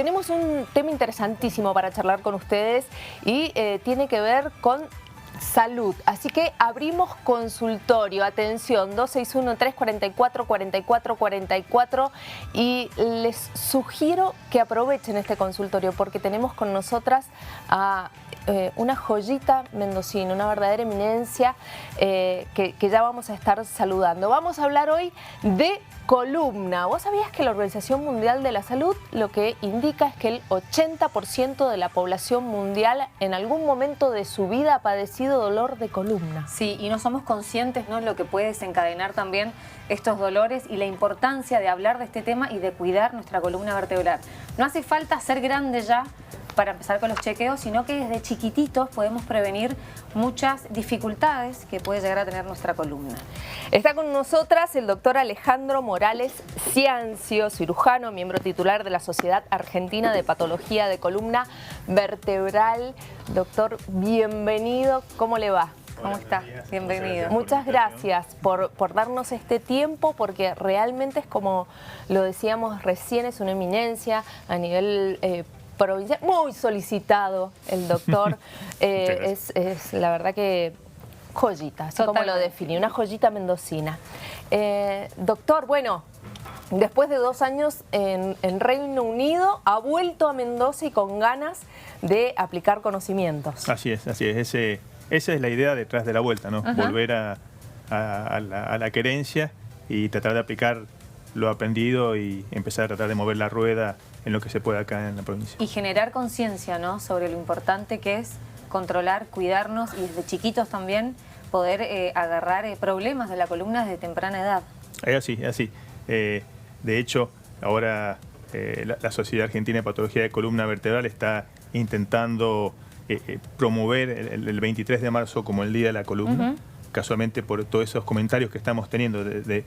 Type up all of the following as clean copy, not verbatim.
tenemos un tema interesantísimo para charlar con ustedes y tiene que ver con salud. Así que abrimos consultorio. Atención, 261-344-4444 y les sugiero que aprovechen este consultorio porque tenemos con nosotras a una joyita mendocina, una verdadera eminencia que ya vamos a estar saludando. Vamos a hablar hoy de columna. ¿Vos sabías que la Organización Mundial de la Salud lo que indica es que el 80% de la población mundial en algún momento de su vida ha padecido dolor de columna? Sí, y no somos conscientes, ¿no?, lo que puede desencadenar también estos dolores y la importancia de hablar de este tema y de cuidar nuestra columna vertebral. No hace falta ser grande ya para empezar con los chequeos, sino que desde chiquititos podemos prevenir muchas dificultades que puede llegar a tener nuestra columna. Está con nosotras el doctor Alejandro Morales Ciancio, cirujano, miembro titular de la Sociedad Argentina de Patología de Columna Vertebral. Doctor, bienvenido. ¿Cómo le va? ¿Cómo está? Bienvenido. Muchas gracias por darnos este tiempo, porque realmente es como lo decíamos recién, es una eminencia a nivel provincial, muy solicitado el doctor. Es la verdad que joyita, así como lo definí, una joyita mendocina. Doctor, bueno, después de 2 años en Reino Unido, ha vuelto a Mendoza y con ganas de aplicar conocimientos. Así es, así es. Esa es la idea detrás de la vuelta, ¿no? Ajá. Volver a la querencia y tratar de aplicar lo aprendido y empezar a tratar de mover la rueda en lo que se pueda acá en la provincia. Y generar conciencia, ¿no?, sobre lo importante que es controlar, cuidarnos y desde chiquitos también poder agarrar problemas de la columna desde temprana edad. Es así, es así. De hecho, ahora la Sociedad Argentina de Patología de Columna Vertebral está intentando promover el 23 de marzo como el Día de la Columna, casualmente por todos esos comentarios que estamos teniendo de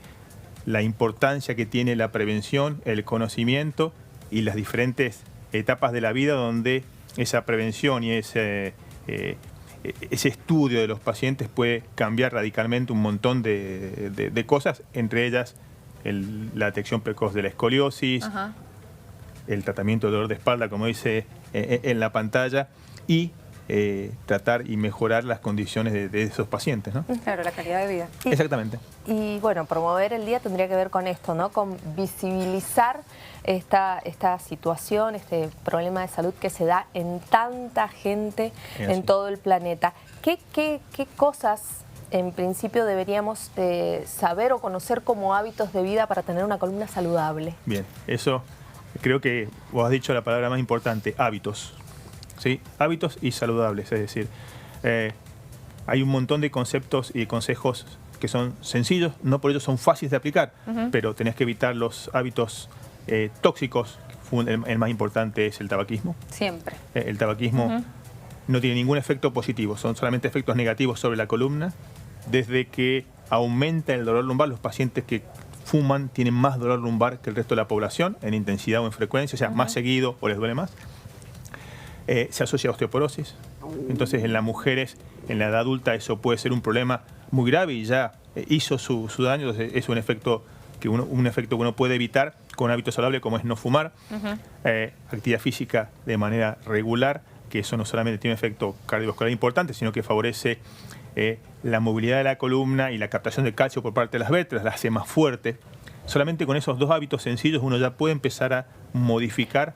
la importancia que tiene la prevención, el conocimiento y las diferentes etapas de la vida donde esa prevención y ese estudio de los pacientes puede cambiar radicalmente un montón de cosas, entre ellas la detección precoz de la escoliosis, el tratamiento de dolor de espalda, como dice en la pantalla, y tratar y mejorar las condiciones de esos pacientes, ¿no? Claro, la calidad de vida. Exactamente. Y bueno, promover el día tendría que ver con esto, ¿no? Con visibilizar esta situación, este problema de salud que se da en tanta gente en todo el planeta. ¿Qué cosas en principio deberíamos saber o conocer como hábitos de vida para tener una columna saludable? Bien, eso creo que vos has dicho la palabra más importante, hábitos. ¿Sí? Hábitos y saludables, es decir, hay un montón de conceptos y consejos que son sencillos, no por ello son fáciles de aplicar, pero tenés que evitar los hábitos tóxicos. El más importante es el tabaquismo. Siempre. El tabaquismo no tiene ningún efecto positivo, son solamente efectos negativos sobre la columna. Desde que aumenta el dolor lumbar, los pacientes que fuman tienen más dolor lumbar que el resto de la población, en intensidad o en frecuencia, o sea, más seguido o les duele más. Se asocia a osteoporosis, entonces en las mujeres, en la edad adulta, eso puede ser un problema muy grave y ya hizo su daño. Entonces es un efecto que uno puede evitar con un hábito saludable como es no fumar, actividad física de manera regular, que eso no solamente tiene un efecto cardiovascular importante, sino que favorece la movilidad de la columna y la captación de calcio por parte de las vértebras, la hace más fuerte. Solamente con esos 2 hábitos sencillos uno ya puede empezar a modificar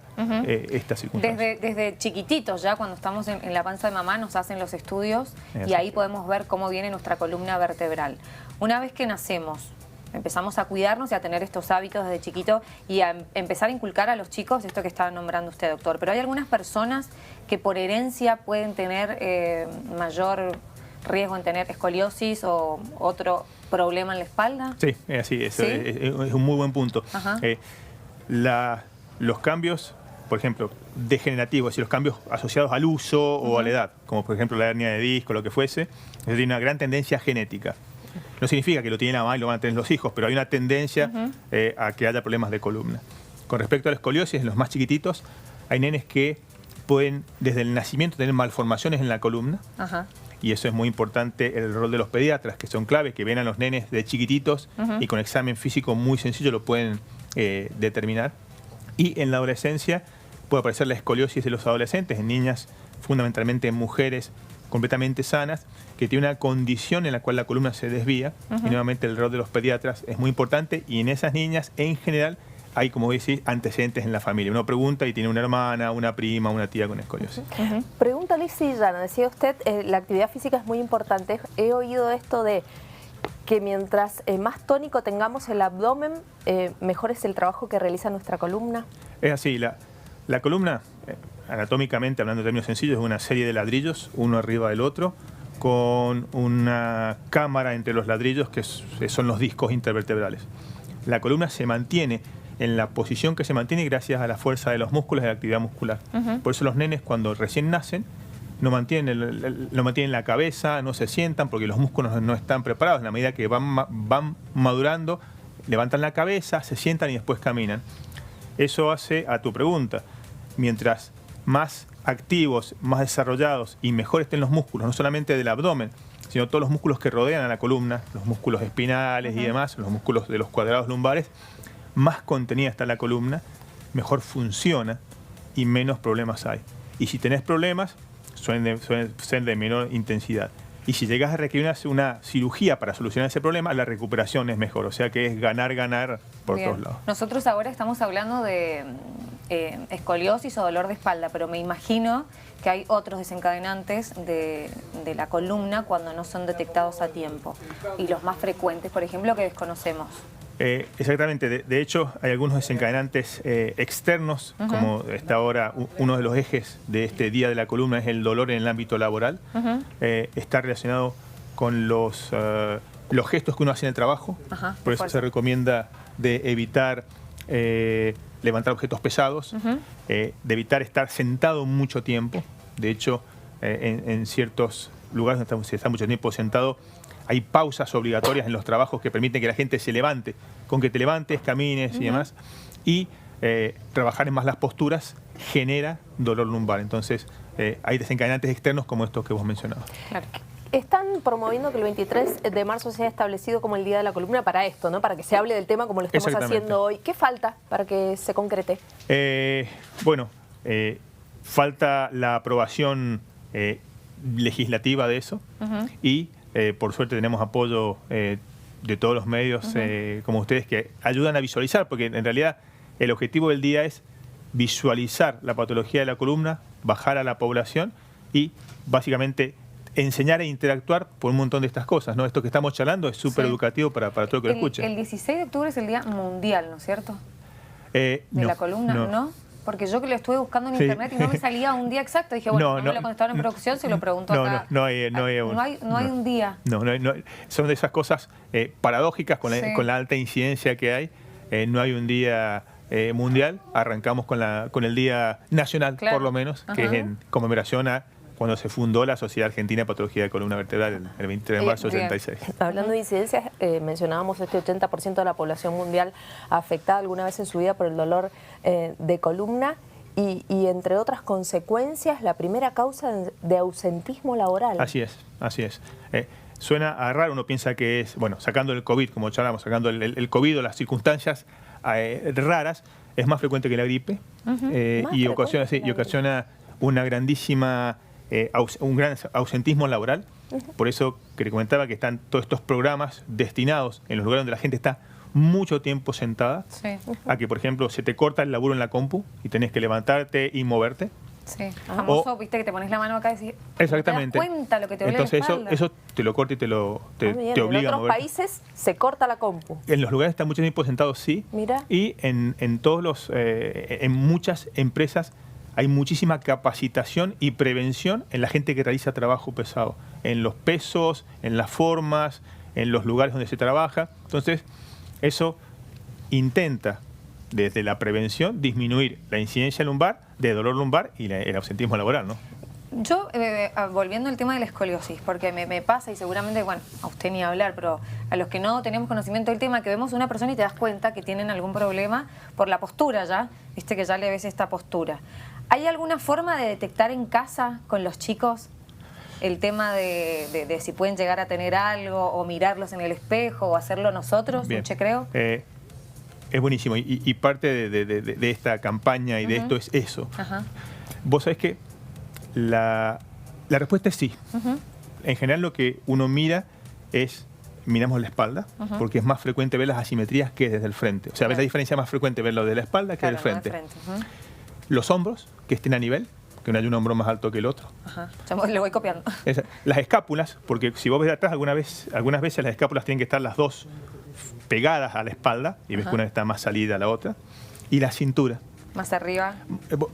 estas circunstancias. Desde chiquititos, ya cuando estamos en la panza de mamá, nos hacen los estudios y ahí podemos ver cómo viene nuestra columna vertebral. Una vez que nacemos, empezamos a cuidarnos y a tener estos hábitos desde chiquito y a empezar a inculcar a los chicos esto que estaba nombrando usted, doctor. Pero hay algunas personas que por herencia pueden tener mayor riesgo en tener escoliosis o otro problema en la espalda. Sí, es así, es un muy buen punto. Los cambios, por ejemplo, degenerativos, y los cambios asociados al uso o a la edad, como por ejemplo la hernia de disco, lo que fuese, eso tiene una gran tendencia genética. No significa que lo tiene la mamá y lo van a tener los hijos, pero hay una tendencia a que haya problemas de columna. Con respecto a la escoliosis, en los más chiquititos, hay nenes que pueden desde el nacimiento tener malformaciones en la columna. Y eso es muy importante, el rol de los pediatras, que son claves, que ven a los nenes de chiquititos y con examen físico muy sencillo lo pueden determinar. Y en la adolescencia puede aparecer la escoliosis de los adolescentes, en niñas, fundamentalmente en mujeres completamente sanas, que tienen una condición en la cual la columna se desvía, y nuevamente el rol de los pediatras es muy importante, y en esas niñas, en general, hay, como decís, antecedentes en la familia. Uno pregunta y tiene una hermana, una prima, una tía con escoliosis. Pregunta Liz Sillana, decía usted, la actividad física es muy importante. He oído esto de que mientras más tónico tengamos el abdomen, mejor es el trabajo que realiza nuestra columna. Es así, la columna, anatómicamente, hablando en términos sencillos, es una serie de ladrillos, uno arriba del otro, con una cámara entre los ladrillos que son los discos intervertebrales. La columna se mantiene en la posición que se mantiene gracias a la fuerza de los músculos y de la actividad muscular. Por eso los nenes, cuando recién nacen, no mantienen la cabeza, no se sientan porque los músculos no están preparados. En la medida que van madurando, levantan la cabeza, se sientan y después caminan. Eso hace a tu pregunta. Mientras más activos, más desarrollados y mejor estén los músculos, no solamente del abdomen, sino todos los músculos que rodean a la columna, los músculos espinales y demás, los músculos de los cuadrados lumbares, más contenida está la columna, mejor funciona y menos problemas hay. Y si tenés problemas, suelen ser de menor intensidad. Y si llegas a requerir una cirugía para solucionar ese problema, la recuperación es mejor. O sea que es ganar por todos lados. Nosotros ahora estamos hablando de escoliosis o dolor de espalda, pero me imagino que hay otros desencadenantes de la columna cuando no son detectados a tiempo. Y los más frecuentes, por ejemplo, que desconocemos. Exactamente. De hecho, hay algunos desencadenantes externos, como está ahora uno de los ejes de este Día de la Columna, es el dolor en el ámbito laboral. Está relacionado con los gestos que uno hace en el trabajo. Por eso se recomienda de evitar levantar objetos pesados, de evitar estar sentado mucho tiempo. De hecho, en ciertos lugares donde se está mucho tiempo sentado, hay pausas obligatorias en los trabajos que permiten que la gente se levante. Con que te levantes, camines y demás. Y trabajar en más las posturas genera dolor lumbar. Entonces, hay desencadenantes externos como estos que vos mencionabas. Claro. Están promoviendo que el 23 de marzo sea establecido como el Día de la Columna para esto, ¿no? Para que se hable del tema como lo estamos haciendo hoy. ¿Qué falta para que se concrete? Falta la aprobación legislativa de eso y por suerte tenemos apoyo de todos los medios como ustedes que ayudan a visualizar, porque en realidad el objetivo del día es visualizar la patología de la columna, bajar a la población y básicamente enseñar e interactuar por un montón de estas cosas, ¿no? Esto que estamos charlando es súper educativo para todo el que lo escuche. El 16 de octubre es el Día Mundial, ¿no es cierto? De la columna, ¿no? Porque yo que lo estuve buscando en internet y no me salía un día exacto. Dije, bueno, no me lo contestaron en producción, se lo pregunto acá. No hay un día. Son de esas cosas paradójicas con la alta incidencia que hay. No hay un día mundial. Arrancamos con el Día Nacional, por lo menos, que es en conmemoración a cuando se fundó la Sociedad Argentina de Patología de Columna Vertebral, el 23 de marzo del 86. Hablando de incidencias, mencionábamos este 80% de la población mundial afectada alguna vez en su vida por el dolor de columna y entre otras consecuencias, la primera causa de ausentismo laboral. Así es. Suena raro, uno piensa que es, bueno, sacando el COVID, como charlamos, sacando el COVID o las circunstancias raras, es más frecuente que la gripe y ocasiona una grandísima... un gran ausentismo laboral. Por eso que le comentaba que están todos estos programas destinados en los lugares donde la gente está mucho tiempo sentada a que, por ejemplo, se te corta el laburo en la compu y tenés que levantarte y moverte. Famoso, viste, que te pones la mano acá y decís, exactamente. ¿te das cuenta lo que te duele Entonces la espalda? eso te lo corta y te obliga a moverte. En otros países se corta la compu. En los lugares que están mucho tiempo sentados, sí. Mira. Y en muchas empresas hay muchísima capacitación y prevención en la gente que realiza trabajo pesado, en los pesos, en las formas, en los lugares donde se trabaja. Entonces, eso intenta, desde la prevención, disminuir la incidencia lumbar, de dolor lumbar y el ausentismo laboral, ¿no? Yo, volviendo al tema de la escoliosis, porque me pasa y seguramente, bueno, a usted ni hablar, pero a los que no tenemos conocimiento del tema, que vemos a una persona y te das cuenta que tienen algún problema por la postura ya, viste que ya le ves esta postura. ¿Hay alguna forma de detectar en casa con los chicos el tema de si pueden llegar a tener algo o mirarlos en el espejo o hacerlo nosotros, un chequeo? Es buenísimo. Y parte de esta campaña y de esto es eso. Vos sabés que la respuesta es sí. En general lo que uno mira es, miramos la espalda, porque es más frecuente ver las asimetrías que desde el frente. O sea, ves la diferencia más frecuente verlo de la espalda que del frente. Los hombros, que estén a nivel, que no hay un hombro más alto que el otro. Yo le voy copiando. Las escápulas, porque si vos ves de atrás, algunas veces las escápulas tienen que estar las dos pegadas a la espalda, y ves que una está más salida a la otra. Y la cintura. Más arriba.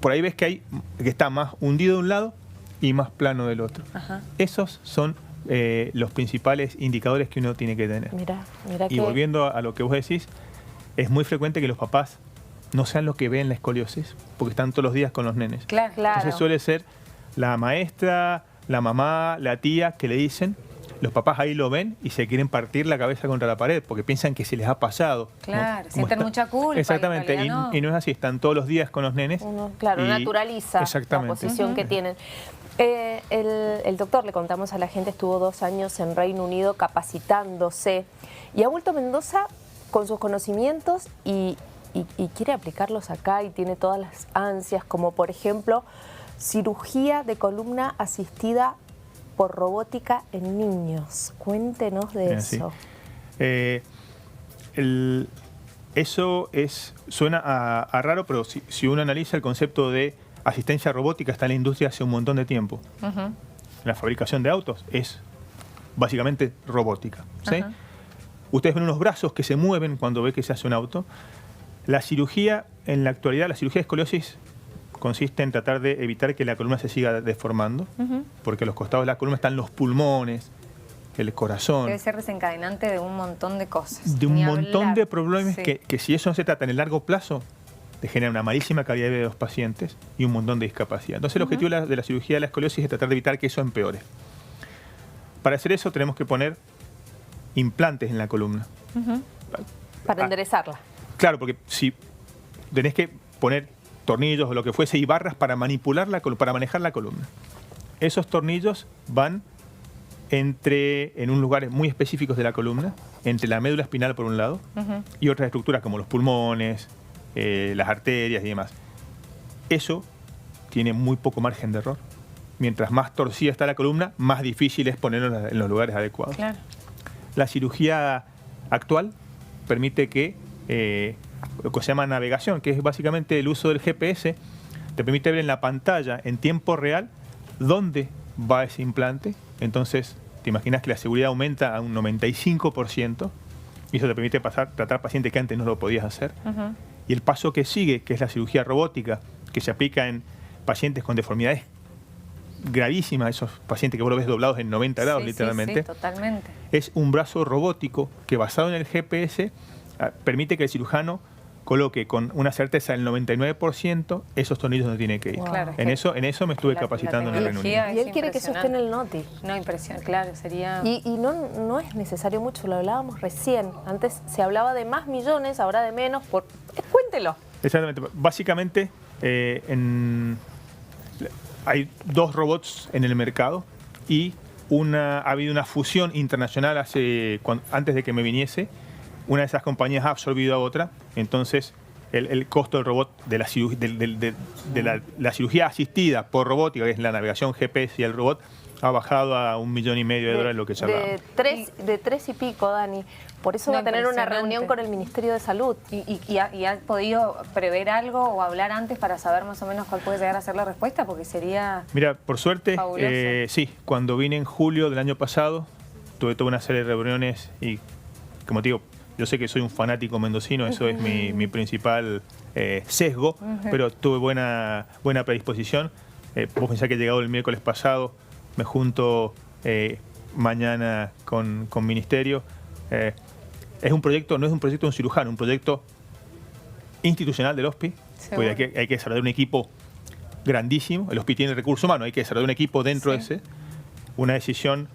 Por ahí ves que está más hundido de un lado y más plano del otro. Esos son los principales indicadores que uno tiene que tener. Mira y volviendo a lo que vos decís, es muy frecuente que los papás no sean los que ven la escoliosis, porque están todos los días con los nenes. Claro. Entonces suele ser la maestra, la mamá, la tía que le dicen, los papás ahí lo ven y se quieren partir la cabeza contra la pared, porque piensan que se les ha pasado. Claro, sienten mucha culpa. Exactamente, y no es así, están todos los días con los nenes. Uno, naturaliza la posición que tienen. El doctor, le contamos a la gente, estuvo 2 años en Reino Unido capacitándose y ha vuelto a Mendoza con sus conocimientos y quiere aplicarlos acá y tiene todas las ansias, como por ejemplo cirugía de columna asistida por robótica en niños. Cuéntenos de eso. Eso suena a raro, pero si uno analiza el concepto de asistencia robótica, está en la industria hace un montón de tiempo. La fabricación de autos es básicamente robótica. ¿Sí? Ustedes ven unos brazos que se mueven cuando ve que se hace un auto. La cirugía, en la actualidad, la cirugía de escoliosis consiste en tratar de evitar que la columna se siga deformando, porque a los costados de la columna están los pulmones, el corazón. Debe ser desencadenante de un montón de cosas. De un montón de problemas que si eso no se trata en el largo plazo, te genera una malísima calidad de vida de los pacientes y un montón de discapacidad. Entonces el objetivo de la cirugía de la escoliosis es tratar de evitar que eso empeore. Para hacer eso tenemos que poner implantes en la columna. Para enderezarla. Claro, porque si tenés que poner tornillos o lo que fuese y barras para manipular para manejar la columna. Esos tornillos van en un lugar muy específicos de la columna, entre la médula espinal por un lado y otras estructuras como los pulmones, las arterias y demás. Eso tiene muy poco margen de error. Mientras más torcida está la columna, más difícil es ponerlo en los lugares adecuados. Claro. La cirugía actual permite que lo que se llama navegación, que es básicamente el uso del GPS, te permite ver en la pantalla en tiempo real dónde va ese implante. Entonces te imaginas que la seguridad aumenta a un 95% y eso te permite tratar pacientes que antes no lo podías hacer. Y el paso que sigue, que es la cirugía robótica, que se aplica en pacientes con deformidades gravísimas, esos pacientes que vos lo ves doblados en 90 grados literalmente. Sí, totalmente. Es un brazo robótico que, basado en el GPS, permite que el cirujano coloque con una certeza del 99% esos tornillos donde tiene que ir. Claro, en eso me estuve capacitando en el Reino Unido. Y él quiere que eso esté en el NOTI. No, impresión, claro, sería... Y no es necesario mucho, lo hablábamos recién. Antes se hablaba de más millones, ahora de menos. Cuéntelo. Exactamente. Básicamente, hay 2 robots en el mercado y ha habido una fusión internacional antes de que me viniese. Una de esas compañías ha absorbido a otra, entonces el costo del robot de la cirugía asistida por robótica, que es la navegación GPS y el robot, ha bajado a $1,5 millones lo que se hablaba. De 3 y pico, Dani. Por eso va a tener una reunión con el Ministerio de Salud. ¿Y ha podido prever algo o hablar antes para saber más o menos cuál puede llegar a ser la respuesta? Porque sería... Mira, por suerte, sí, cuando vine en julio del año pasado, tuve toda una serie de reuniones y, como te digo, yo sé que soy un fanático mendocino, eso es mi principal sesgo, pero tuve buena predisposición. Vos pensás que he llegado el miércoles pasado, me junto mañana con Ministerio. Es un proyecto, no es un proyecto de un cirujano, un proyecto institucional del HOSPI, porque hay que desarrollar un equipo grandísimo. El HOSPI tiene recursos humanos, hay que desarrollar un equipo dentro de ese. Una decisión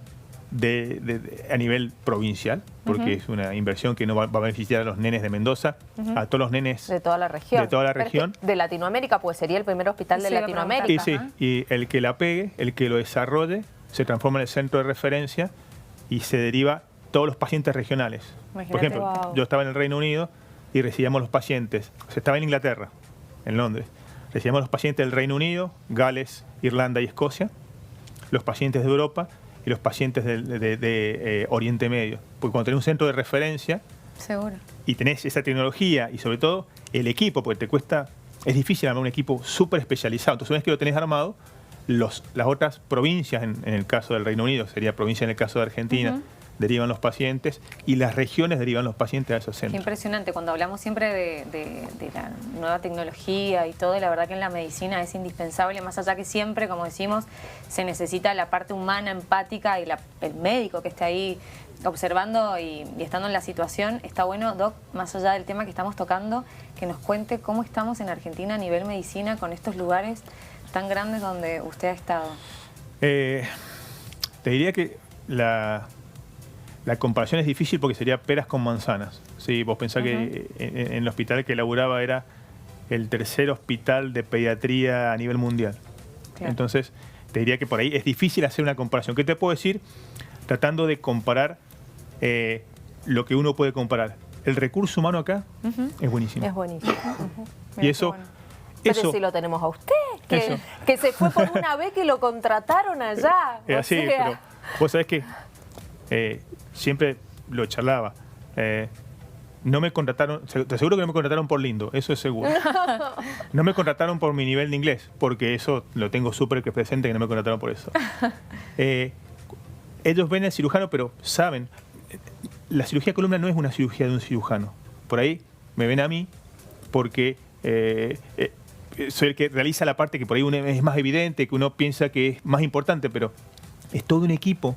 a nivel provincial, porque es una inversión que no va a beneficiar a los nenes de Mendoza, a todos los nenes de toda la región. De toda la región. De Latinoamérica, pues sería el primer hospital de Latinoamérica. Y sí, y el que la pegue, el que lo desarrolle, se transforma en el centro de referencia y se deriva todos los pacientes regionales. Imagínate. Por ejemplo, yo estaba en el Reino Unido, y recibíamos los pacientes. O sea, estaba en Inglaterra, en Londres. Recibíamos los pacientes del Reino Unido, Gales, Irlanda y Escocia, los pacientes de Europa y los pacientes de Oriente Medio. Porque cuando tenés un centro de referencia, seguro, y tenés esa tecnología y sobre todo el equipo, porque es difícil armar un equipo súper especializado. Entonces, una vez que lo tenés armado, las otras provincias, en el caso del Reino Unido, sería provincia en el caso de Argentina, derivan los pacientes y las regiones derivan los pacientes a esos centros. Qué impresionante, cuando hablamos siempre de la nueva tecnología y todo, la verdad que en la medicina es indispensable, más allá que siempre, como decimos, se necesita la parte humana, empática y el médico que esté ahí observando y estando en la situación. Está bueno, Doc, más allá del tema que estamos tocando, que nos cuente cómo estamos en Argentina a nivel medicina con estos lugares tan grandes donde usted ha estado. Te diría que la comparación es difícil porque sería peras con manzanas. Sí, vos pensás que en el hospital que laburaba era el tercer hospital de pediatría a nivel mundial. Claro. Entonces, te diría que por ahí es difícil hacer una comparación. ¿Qué te puedo decir? Tratando de comparar lo que uno puede comparar. El recurso humano acá es buenísimo. Es buenísimo. Y eso... Bueno. Pero si lo tenemos a usted, que se fue por una vez que lo contrataron allá. Así, pero vos sabés que siempre lo charlaba. No me contrataron, te aseguro que no me contrataron por lindo, eso es seguro. No me contrataron por mi nivel de inglés, porque eso lo tengo súper presente, que no me contrataron por eso. Ellos ven al cirujano, pero saben, la cirugía de columna no es una cirugía de un cirujano. Por ahí me ven a mí porque soy el que realiza la parte que por ahí es más evidente, que uno piensa que es más importante, pero es todo un equipo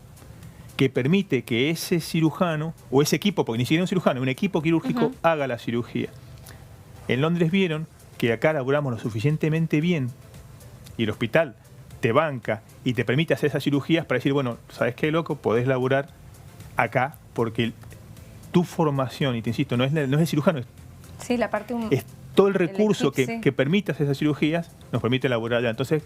que permite que ese cirujano, o ese equipo, porque ni siquiera un cirujano, un equipo quirúrgico haga la cirugía. En Londres vieron que acá laburamos lo suficientemente bien y el hospital te banca y te permite hacer esas cirugías para decir, bueno, ¿sabes qué, loco? Podés laburar acá porque tu formación, y te insisto, no es el cirujano, sí, la parte es todo el recurso que permite hacer esas cirugías, nos permite laburar allá. Entonces,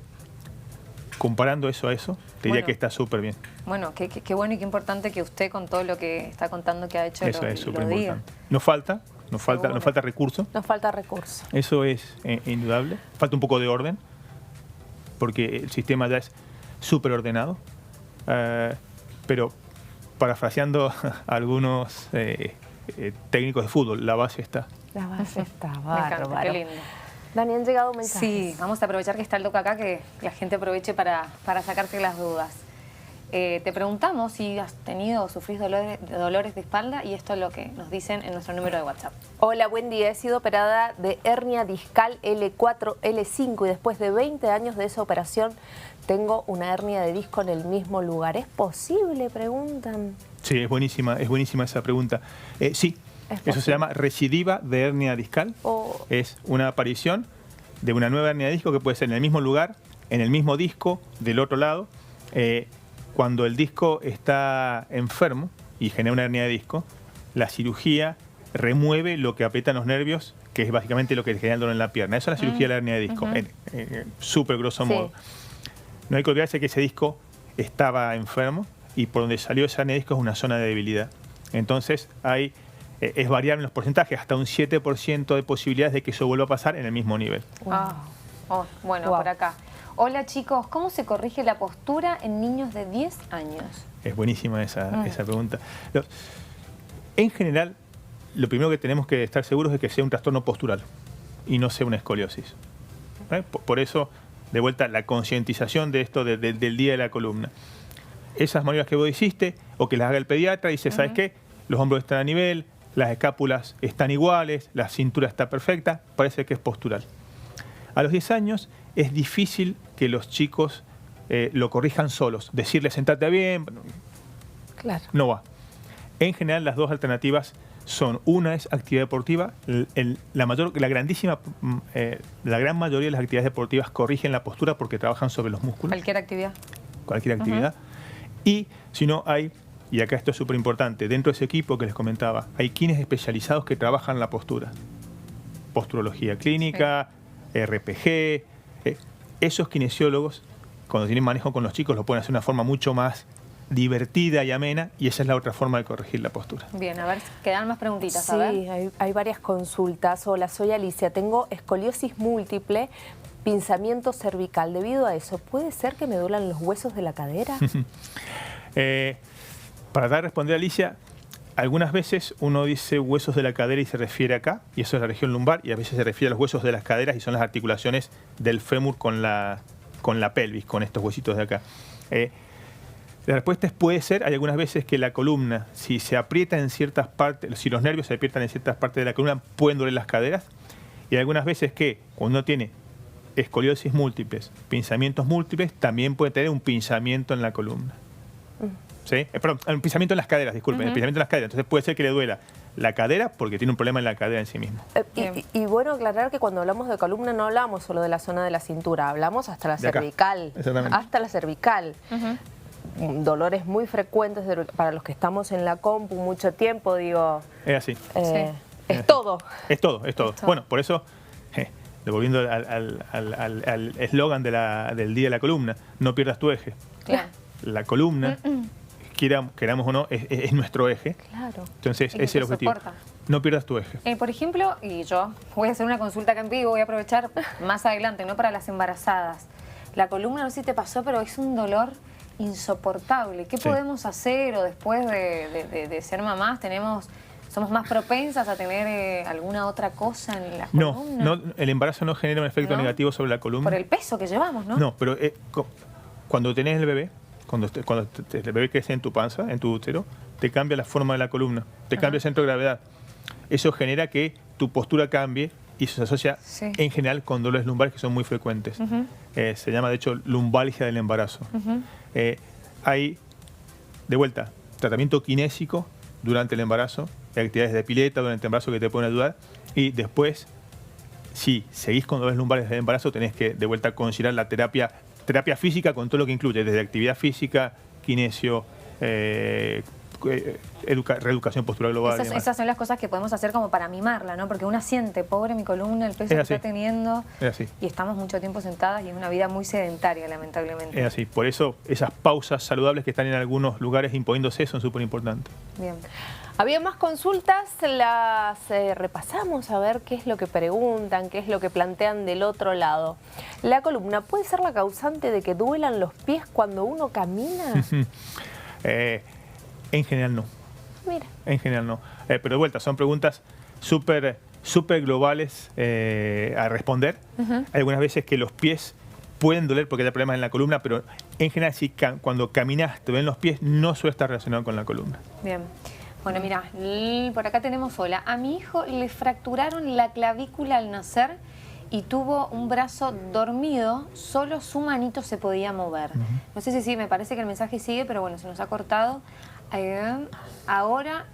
comparando eso a eso, te diría que está súper bien. Bueno, qué bueno y qué importante que usted, con todo lo que está contando que ha hecho, eso es súper importante. Diga. Nos falta recurso. Nos falta recurso. Eso es indudable. Falta un poco de orden, porque el sistema ya es súper ordenado. Pero, parafraseando a algunos técnicos de fútbol, la base está. La base está, Me encanta, qué lindo. Dani, han llegado mensajes. Sí, vamos a aprovechar que está el Doc acá, que la gente aproveche para sacarse las dudas. Te preguntamos si has tenido o sufrís dolores de espalda, y esto es lo que nos dicen en nuestro número de WhatsApp. Hola, buen día. He sido operada de hernia discal L4, L5 y después de 20 años de esa operación tengo una hernia de disco en el mismo lugar. ¿Es posible? Preguntan. Sí, es buenísima esa pregunta. Sí. Eso se llama recidiva de hernia discal. Es una aparición de una nueva hernia de disco que puede ser en el mismo lugar, en el mismo disco, del otro lado. Cuando el disco está enfermo y genera una hernia de disco, la cirugía remueve lo que aprieta los nervios, que es básicamente lo que genera el dolor en la pierna. Eso es la cirugía de la hernia de disco, súper grosso modo. No hay que olvidarse que ese disco estaba enfermo y por donde salió esa hernia de disco es una zona de debilidad. Entonces es variable en los porcentajes, hasta un 7% de posibilidades de que eso vuelva a pasar en el mismo nivel. Bueno, por acá. Hola chicos, ¿cómo se corrige la postura en niños de 10 años? Es buenísima esa pregunta. En general, lo primero que tenemos que estar seguros es que sea un trastorno postural y no sea una escoliosis. Por eso, de vuelta, la concientización de esto del día de la columna. Esas maniobras que vos hiciste, o que las haga el pediatra, dice, ¿sabes qué? Los hombros están a nivel, las escápulas están iguales, la cintura está perfecta, parece que es postural. A los 10 años es difícil que los chicos lo corrijan solos. Decirles, sentate bien, claro, no va. En general, las dos alternativas son, una es actividad deportiva, la gran mayoría de las actividades deportivas corrigen la postura porque trabajan sobre los músculos. ¿Cualquier actividad? Cualquier actividad. Y si no hay... Y acá esto es súper importante, dentro de ese equipo que les comentaba, hay quienes especializados que trabajan la postura. Posturología clínica, RPG. Esos kinesiólogos, cuando tienen manejo con los chicos, lo pueden hacer de una forma mucho más divertida y amena, y esa es la otra forma de corregir la postura. Bien, a ver, quedan más preguntitas. Sí, A ver. hay varias consultas. Hola, soy Alicia, tengo escoliosis múltiple, pinzamiento cervical. Debido a eso, ¿puede ser que me duelan los huesos de la cadera? Para dar a responder a Alicia, algunas veces uno dice huesos de la cadera y se refiere acá, y eso es la región lumbar, y a veces se refiere a los huesos de las caderas y son las articulaciones del fémur con la pelvis, con estos huesitos de acá. La respuesta es puede ser, hay algunas veces que la columna, si se aprieta en ciertas partes, si los nervios se aprietan en ciertas partes de la columna, pueden doler las caderas, y hay algunas veces que cuando uno tiene escoliosis múltiples, pinzamientos múltiples, también puede tener un pinzamiento en la columna. ¿Sí? Perdón, un pinzamiento en las caderas, disculpen, el pinzamiento en las caderas. Entonces puede ser que le duela la cadera porque tiene un problema en la cadera en sí mismo. Y bueno, aclarar que cuando hablamos de columna no hablamos solo de la zona de la cintura, hablamos hasta la cervical. Exactamente. Hasta la cervical. Dolores muy frecuentes para los que estamos en la compu mucho tiempo, digo... Es así. Es todo. Es todo. Bueno, por eso, devolviendo al eslogan del Día de la Columna, no pierdas tu eje. Claro. La columna, queramos o no, es nuestro eje. Claro. Entonces, ese es el objetivo. Soporta. No pierdas tu eje. Por ejemplo, y yo voy a hacer una consulta acá en vivo, voy a aprovechar más adelante, ¿no? Para las embarazadas. La columna, no sé si te pasó, pero es un dolor insoportable. ¿Qué podemos hacer? O después de ser mamás, somos más propensas a tener alguna otra cosa en la columna. No, el embarazo no genera un efecto negativo sobre la columna. Por el peso que llevamos, ¿no? No, pero cuando tenés el bebé, cuando el bebé crece en tu panza, en tu útero, te cambia la forma de la columna, te cambia el centro de gravedad. Eso genera que tu postura cambie y eso se asocia en general con dolores lumbares que son muy frecuentes. Se llama, de hecho, lumbalgia del embarazo. Hay, de vuelta, tratamiento kinésico durante el embarazo, actividades de pileta durante el embarazo que te pueden ayudar, y después, si seguís con dolores lumbares del embarazo, tenés que, de vuelta, considerar la terapia física con todo lo que incluye, desde actividad física, kinesio, reeducación postural global. Esas son las cosas que podemos hacer como para mimarla, ¿no? Porque una siente, pobre mi columna, el peso que está teniendo, y estamos mucho tiempo sentadas y es una vida muy sedentaria, lamentablemente. Es así, por eso esas pausas saludables que están en algunos lugares imponiéndose son súper importantes. Bien. Había más consultas, las repasamos a ver qué es lo que preguntan, qué es lo que plantean del otro lado. ¿La columna puede ser la causante de que duelan los pies cuando uno camina? En general no. Mira. En general no. Pero de vuelta, son preguntas súper globales a responder. Hay algunas veces que los pies pueden doler porque hay problemas en la columna, pero en general si cuando caminas te duelen los pies, no suele estar relacionado con la columna. Bien. Bueno, mira, por acá tenemos hola. A mi hijo le fracturaron la clavícula al nacer y tuvo un brazo dormido, solo su manito se podía mover. No sé si me parece que el mensaje sigue, pero bueno, se nos ha cortado. Ahora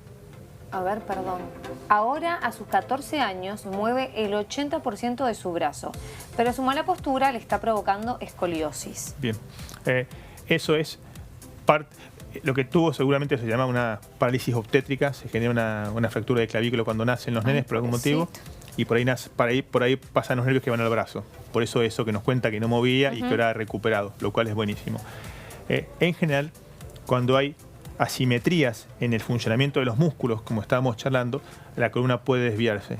a sus 14 años mueve el 80% de su brazo, pero su mala postura le está provocando escoliosis. Bien, eso es parte... Lo que tuvo seguramente se llama una parálisis obstétrica, se genera una fractura de clavícula cuando nacen los nenes por algún motivo, y por ahí pasan los nervios que van al brazo. Por eso que nos cuenta que no movía y que ahora ha recuperado, lo cual es buenísimo. En general, cuando hay asimetrías en el funcionamiento de los músculos, como estábamos charlando, la columna puede desviarse.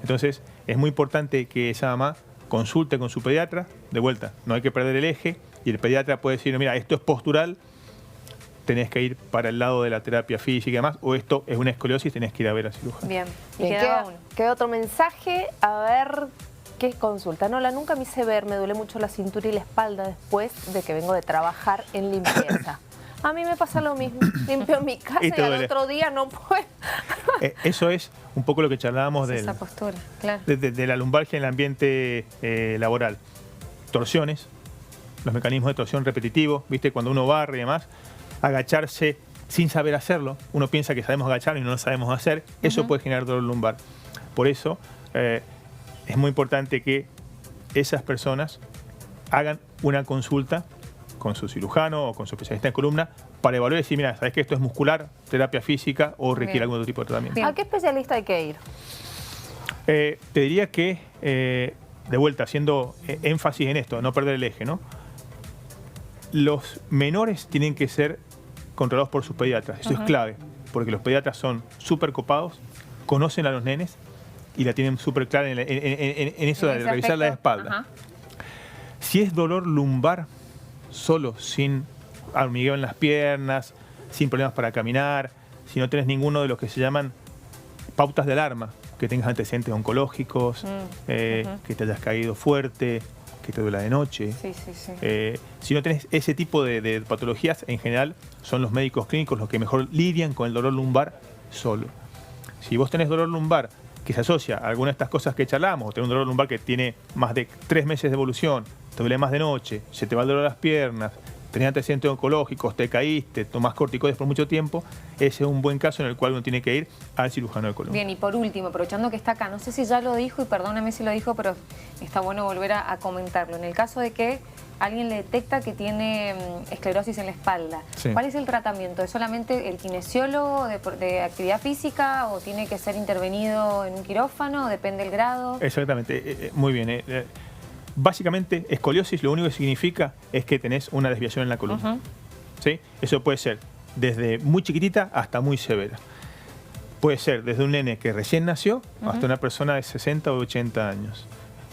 Entonces, es muy importante que esa mamá consulte con su pediatra, de vuelta, no hay que perder el eje, y el pediatra puede decir, mira, esto es postural, tenés que ir para el lado de la terapia física y demás, o esto es una escoliosis, tenés que ir a ver al cirujano. Bien, queda otro mensaje, a ver qué consulta. No, nunca me hice ver, me duele mucho la cintura y la espalda después de que vengo de trabajar en limpieza. A mí me pasa lo mismo, limpio mi casa y al otro día no puedo. Eso es un poco lo que charlábamos esa postura, claro. de la lumbalgia en el ambiente laboral. Torsiones, los mecanismos de torsión repetitivos, ¿viste? Cuando uno barre y demás, agacharse sin saber hacerlo. Uno piensa que sabemos agachar y no lo sabemos hacer. Eso puede generar dolor lumbar. Por eso es muy importante que esas personas hagan una consulta con su cirujano o con su especialista en columna para evaluar y decir, mira, ¿sabes que esto es muscular, terapia física o requiere algún otro tipo de tratamiento? ¿A qué especialista hay que ir? Te diría que, de vuelta, haciendo énfasis en esto, no perder el eje, ¿no? Los menores tienen que ser controlados por sus pediatras. Eso es clave, porque los pediatras son súper copados, conocen a los nenes y la tienen súper clara en eso de revisar la espalda. Si es dolor lumbar, solo, sin hormigueo en las piernas, sin problemas para caminar, si no tenés ninguno de los que se llaman pautas de alarma, que tengas antecedentes oncológicos, que te hayas caído fuerte, que te duela de noche. Si no tenés ese tipo de patologías, en general son los médicos clínicos los que mejor lidian con el dolor lumbar solo. Si vos tenés dolor lumbar que se asocia a alguna de estas cosas que charlamos, o tenés un dolor lumbar que tiene más de 3 meses de evolución, te duele más de noche, se te va el dolor a las piernas, tenés antecedentes oncológicos, te caíste, tomás corticoides por mucho tiempo, ese es un buen caso en el cual uno tiene que ir al cirujano de columna. Bien, y por último, aprovechando que está acá, no sé si ya lo dijo, y perdóname si lo dijo, pero está bueno volver a comentarlo. En el caso de que alguien le detecta que tiene esclerosis en la espalda, ¿cuál es el tratamiento? ¿Es solamente el kinesiólogo de actividad física o tiene que ser intervenido en un quirófano? ¿Depende del grado? Exactamente, muy bien. Básicamente, escoliosis lo único que significa es que tenés una desviación en la columna. ¿Sí? Eso puede ser desde muy chiquitita hasta muy severa. Puede ser desde un nene que recién nació hasta una persona de 60 o 80 años.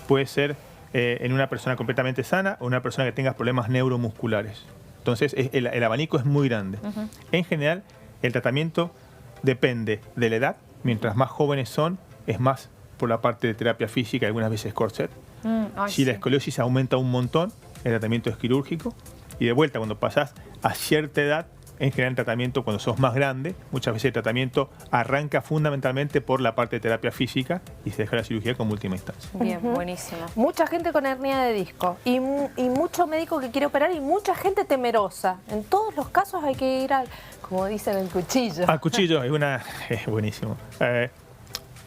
Puede ser en una persona completamente sana o una persona que tenga problemas neuromusculares. Entonces, el abanico es muy grande. En general, el tratamiento depende de la edad. Mientras más jóvenes son, es más por la parte de terapia física, algunas veces corset. Si la escoliosis aumenta un montón, el tratamiento es quirúrgico. Y de vuelta, cuando pasás a cierta edad, en general el tratamiento, cuando sos más grande, muchas veces el tratamiento arranca fundamentalmente por la parte de terapia física y se deja la cirugía como última instancia. Bien, buenísimo. Mucha gente con hernia de disco y mucho médico que quiere operar y mucha gente temerosa. En todos los casos hay que ir al, como dicen, el cuchillo. Al cuchillo es buenísimo.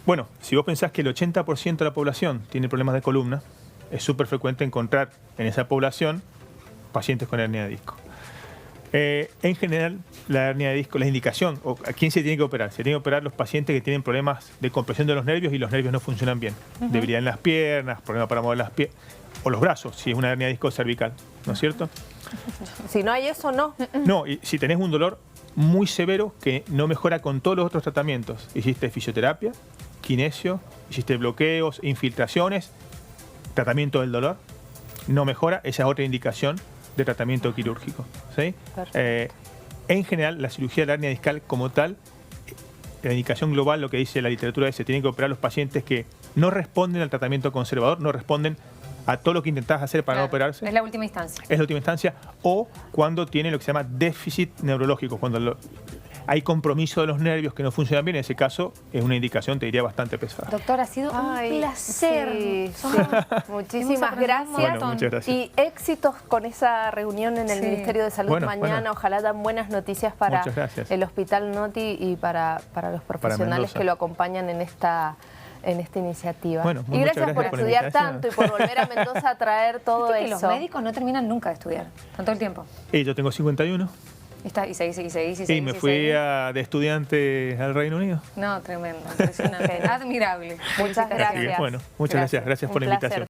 Bueno, si vos pensás que el 80% de la población tiene problemas de columna, es súper frecuente encontrar en esa población pacientes con hernia de disco. En general, la hernia de disco, la indicación, o ¿a quién se tiene que operar? Se tiene que operar los pacientes que tienen problemas de compresión de los nervios y los nervios no funcionan bien. Debilidad en las piernas, problemas para mover las piernas, o los brazos, si es una hernia de disco cervical, ¿no es cierto? Si no hay eso, no. No, y si tenés un dolor muy severo que no mejora con todos los otros tratamientos, hiciste fisioterapia, kinesio, hiciste bloqueos, infiltraciones, tratamiento del dolor, no mejora, esa es otra indicación de tratamiento quirúrgico. ¿Sí? En general, la cirugía de la hernia discal como tal, la indicación global, lo que dice la literatura es que se tienen que operar los pacientes que no responden al tratamiento conservador, no responden a todo lo que intentás hacer para no operarse. Es la última instancia. Es la última instancia, o cuando tienen lo que se llama déficit neurológico, cuando hay compromiso de los nervios que no funcionan bien, en ese caso es una indicación, te diría, bastante pesada. Doctor, ha sido un placer. Muchísimas gracias. Bueno, muchas gracias. Y éxitos con esa reunión en el Ministerio de Salud mañana. Ojalá dan buenas noticias para el Hospital Noti y para los profesionales que lo acompañan en esta iniciativa. Bueno, y gracias por estudiar tanto y por volver a Mendoza a traer todo eso. Los médicos no terminan nunca de estudiar, con todo el tiempo. Yo tengo 51. Y seguís. Y me fui de estudiante al Reino Unido. No, tremendo, impresionante, admirable. Muchas gracias. Bueno, muchas gracias por la invitación.